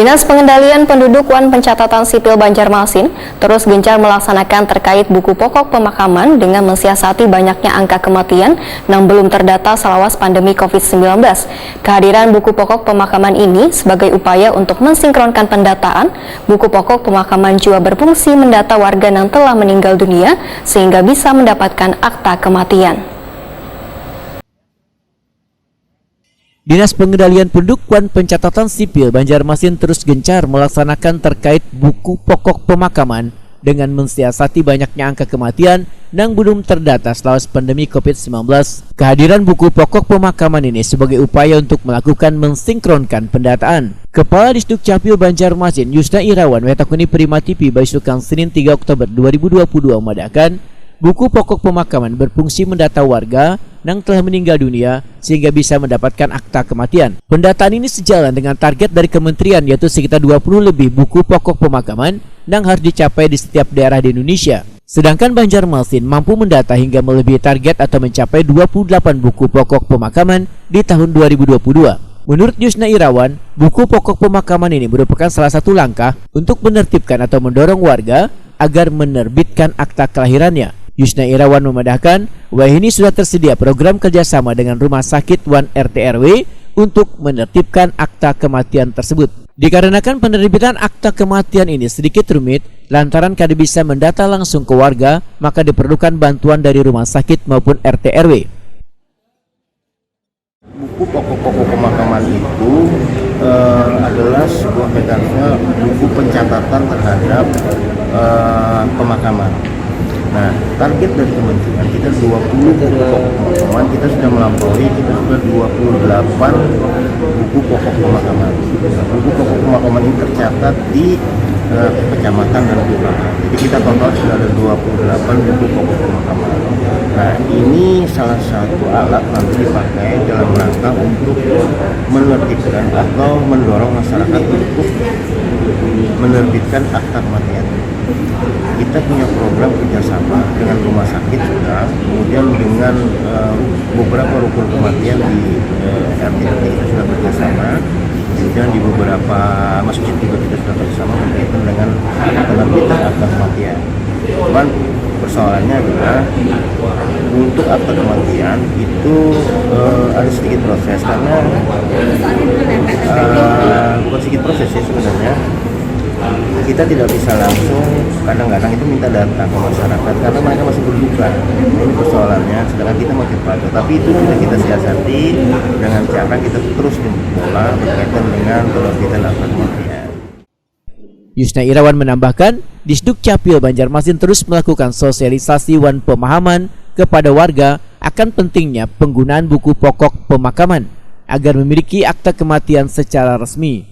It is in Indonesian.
Dinas Pengendalian Penduduk Wan Pencatatan Sipil Banjarmasin terus gencar melaksanakan terkait buku pokok pemakaman dengan mensiasati banyaknya angka kematian yang belum terdata selawas pandemi COVID-19. Kehadiran buku pokok pemakaman ini sebagai upaya untuk mensinkronkan pendataan. Buku pokok pemakaman juga berfungsi mendata warga yang telah meninggal dunia sehingga bisa mendapatkan akta kematian. Dinas Pengendalian Penduduk Wan Pencatatan Sipil Banjarmasin terus gencar melaksanakan terkait buku pokok pemakaman dengan mensiasati banyaknya angka kematian yang belum terdata selawas pandemi COVID-19. Kehadiran buku pokok pemakaman ini sebagai upaya untuk melakukan mensinkronkan pendataan. Kepala Disduk Capil Banjarmasin Yusna Irawan Wetakuni Prima TV Baisukan Senin 3 Oktober 2022 mengadakan buku pokok pemakaman berfungsi mendata warga yang telah meninggal dunia sehingga bisa mendapatkan akta kematian. Pendataan ini sejalan dengan target dari kementerian yaitu sekitar 20 lebih buku pokok pemakaman yang harus dicapai di setiap daerah di Indonesia. Sedangkan Banjarmasin mampu mendata hingga melebihi target atau mencapai 28 buku pokok pemakaman di tahun 2022. Menurut Yusna Irawan, buku pokok pemakaman ini merupakan salah satu langkah untuk menertibkan atau mendorong warga agar menerbitkan akta kelahirannya. Yusna Irawan memandahkan bahwa ini sudah tersedia program kerjasama dengan Rumah Sakit Wan RT/RW untuk menertibkan akta kematian tersebut. Dikarenakan penerbitan akta kematian ini sedikit rumit, lantaran kada bisa mendata langsung ke warga, maka diperlukan bantuan dari rumah sakit maupun RT/RW. Buku pokok-pokok pemakaman itu adalah sebuah mekanisme buku pencatatan terhadap pemakaman. Nah, target dari kementerian kita 20 buku pokok pemakaman, kita sudah melampaui, kita sudah 28 buku pokok pemakaman. Buku pokok pemakaman ini tercatat di kecamatan dan kelurahan. Jadi kita total sudah ada 28 buku pokok pemakaman. Nah, ini salah satu alat nanti dipakai dalam rangka untuk menertibkan atau mendorong masyarakat untuk menerbitkan akta kematian. Kita punya program kerjasama dengan rumah sakit juga, kemudian dengan beberapa rukun kematian di RT kita sudah kerjasama, kemudian di beberapa masjid juga kita sudah kerjasama berkaitan dengan penerbitan akta kematian. Cuman persoalannya adalah untuk akta kematian itu ada sedikit proses karena bukan sedikit proses sih sebenarnya. Kita tidak bisa langsung, kadang-kadang itu minta data ke masyarakat karena mereka masih berduka. Ini persoalannya, sedangkan kita makin pada. Tapi itu sudah kita siasati dengan cara kita terus jemput bola berkaitan dengan penerbitan akta kematian. Yusna Irawan menambahkan, Disduk Capil Banjarmasin terus melakukan sosialisasi wan pemahaman kepada warga akan pentingnya penggunaan buku pokok pemakaman agar memiliki akta kematian secara resmi.